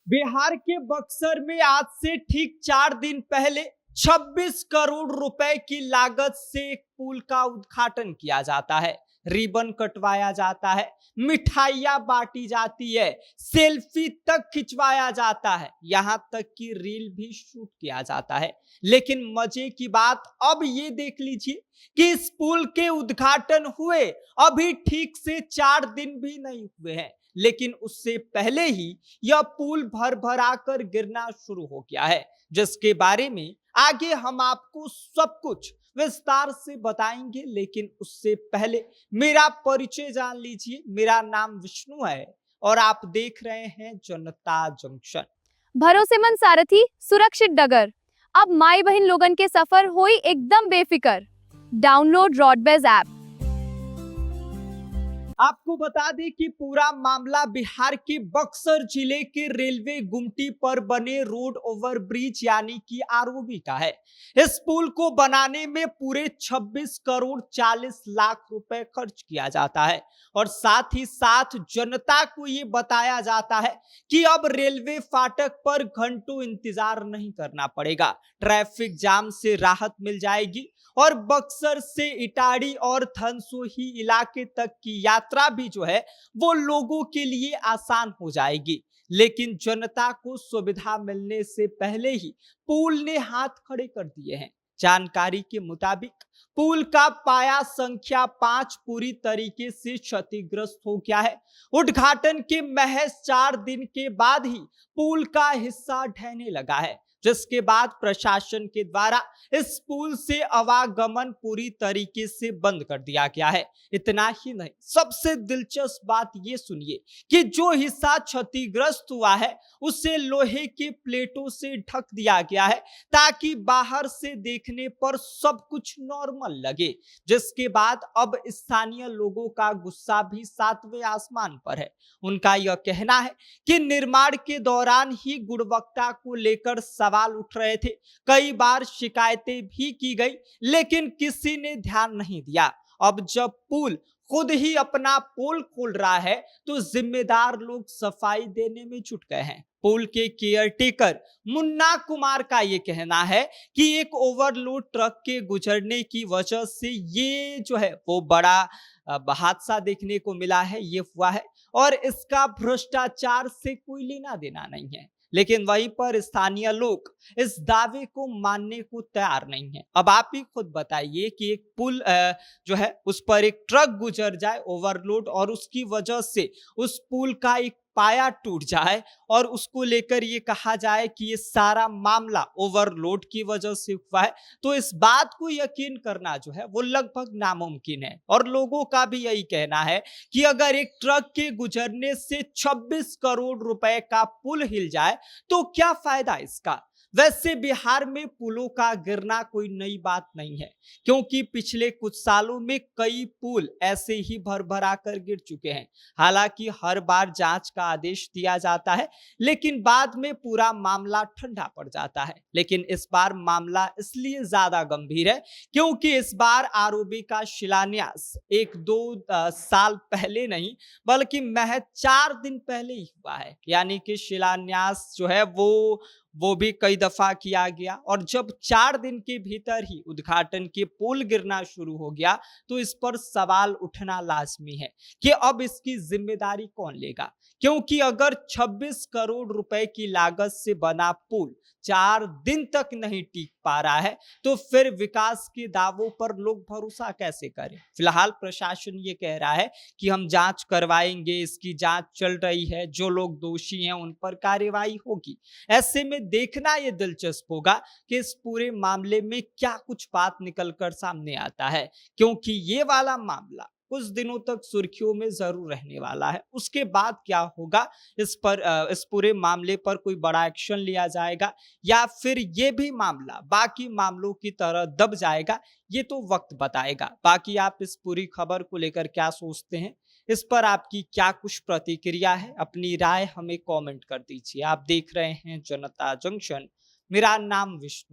बिहार के बक्सर में आज से ठीक 4 दिन पहले 26 करोड़ रुपए की लागत से एक पुल का उद्घाटन किया जाता है। रिबन कटवाया जाता है, मिठाइयां बांटी जाती है, सेल्फी तक खिंचवाया जाता है, यहां तक कि रील भी शूट किया जाता है। लेकिन मजे की बात अब ये देख लीजिए कि इस पुल के उद्घाटन हुए अभी ठीक से 4 दिन भी नहीं हुए हैं, लेकिन उससे पहले ही यह पुल भर भरा कर गिरना शुरू हो गया है, जिसके बारे में आगे हम आपको सब कुछ विस्तार से बताएंगे। लेकिन उससे पहले मेरा परिचय जान लीजिए। मेरा नाम विष्णु है और आप देख रहे हैं जनता जंक्शन। भरोसेमंद सारथी, सुरक्षित डगर। अब माई बहन लोगन के सफर होई एकदम बेफिकर। Download roadways app. आपको बता दें कि पूरा मामला बिहार के बक्सर जिले के रेलवे गुमटी पर बने रोड ओवर ब्रिज यानी कि आरओबी का है। इस पुल को बनाने में पूरे 26 करोड़ 40 लाख रुपए खर्च किया जाता है और साथ ही साथ जनता को ये बताया जाता है कि अब रेलवे फाटक पर घंटों इंतजार नहीं करना पड़ेगा, ट्रैफिक जाम से राहत मिल जाएगी और बक्सर से इटाड़ी और धनसोही इलाके तक की यात्रा भी जो है वो लोगों के लिए आसान हो जाएगी। लेकिन जनता को सुविधा मिलने से पहले ही पुल ने हाथ खड़े कर दिए हैं। जानकारी के मुताबिक पुल का पाया संख्या 5 पूरी तरीके से क्षतिग्रस्त हो गया है। उद्घाटन के महज 4 दिन के बाद ही पुल का हिस्सा ढहने लगा है, जिसके बाद प्रशासन के द्वारा इस पुल से आवागमन पूरी तरीके से बंद कर दिया गया है। इतना ही नहीं, सबसे दिलचस्प बात ये सुनिए कि जो हिस्सा क्षतिग्रस्त हुआ है उसे लोहे के प्लेटों से ढक दिया गया है ताकि बाहर से देखने पर सब कुछ नॉर्मल लगे, जिसके बाद अब स्थानीय लोगों का गुस्सा भी 7वें आसमान पर है। उनका यह कहना है कि निर्माण के दौरान ही गुणवत्ता को लेकर सवाल उठ रहे थे, कई बार शिकायतें भी की गई, लेकिन किसी ने ध्यान नहीं दिया। अब जब पुल खुद ही अपना पोल खोल रहा है तो जिम्मेदार लोग सफाई देने में जुट गए हैं। पुल के केयरटेकर मुन्ना कुमार का यह कहना है कि एक ओवरलोड ट्रक के गुजरने की वजह से ये जो है वो बड़ा हादसा देखने को मिला है, ये हुआ है और इसका भ्रष्टाचार से कोई लेना देना नहीं है। लेकिन वहीं पर स्थानीय लोग इस दावे को मानने को तैयार नहीं है। अब आप ही खुद बताइए कि एक पुल जो है उस पर एक ट्रक गुजर जाए ओवरलोड और उसकी वजह से उस पुल का एक पाया टूट जाए और उसको लेकर ये कहा जाए कि ये सारा मामला ओवरलोड की वजह से हुआ है, तो इस बात को यकीन करना जो है वो लगभग नामुमकिन है। और लोगों का भी यही कहना है कि अगर एक ट्रक के गुजरने से 26 करोड़ रुपए का पुल हिल जाए तो क्या फायदा इसका। वैसे बिहार में पुलों का गिरना कोई नई बात नहीं है, क्योंकि पिछले कुछ सालों में कई पुल ऐसे ही भरभरा कर गिर चुके हैं। हालांकि हर बार जांच का आदेश दिया जाता है, लेकिन बाद में पूरा मामला ठंडा पड़ जाता है। लेकिन इस बार मामला इसलिए ज्यादा गंभीर है क्योंकि इस बार आरओबी का शिलान्यास 1-2 साल पहले नहीं बल्कि महज 4 दिन पहले ही हुआ है। यानी कि शिलान्यास जो है वो भी कई दफा किया गया और जब 4 दिन के भीतर ही उद्घाटन के पुल गिरना शुरू हो गया तो इस पर सवाल उठना लाजमी है कि अब इसकी जिम्मेदारी कौन लेगा। क्योंकि अगर 26 करोड़ रुपए की लागत से बना पुल 4 दिन तक नहीं टिक पा रहा है तो फिर विकास के दावों पर लोग भरोसा कैसे करें। फिलहाल प्रशासन ये कह रहा है कि हम जांच करवाएंगे, इसकी जांच चल रही है, जो लोग दोषी हैं उन पर कार्रवाई होगी। ऐसे में देखना यह दिलचस्प होगा कि इस पूरे मामले में क्या कुछ बात निकलकर सामने आता है, क्योंकि ये वाला मामला कुछ दिनों तक सुर्खियों में जरूर रहने वाला है। उसके बाद क्या होगा इस पूरे मामले पर कोई बड़ा एक्शन लिया जाएगा या फिर ये भी मामला बाकी मामलों की तरह दब जाएगा, ये तो वक्त बताएगा। बाकी आप इस पूरी खबर को लेकर क्या सोचते हैं, इस पर आपकी क्या कुछ प्रतिक्रिया है, अपनी राय हमें कमेंट कर दीजिए। आप देख रहे हैं जनता जंक्शन। मेरा नाम विष्णु।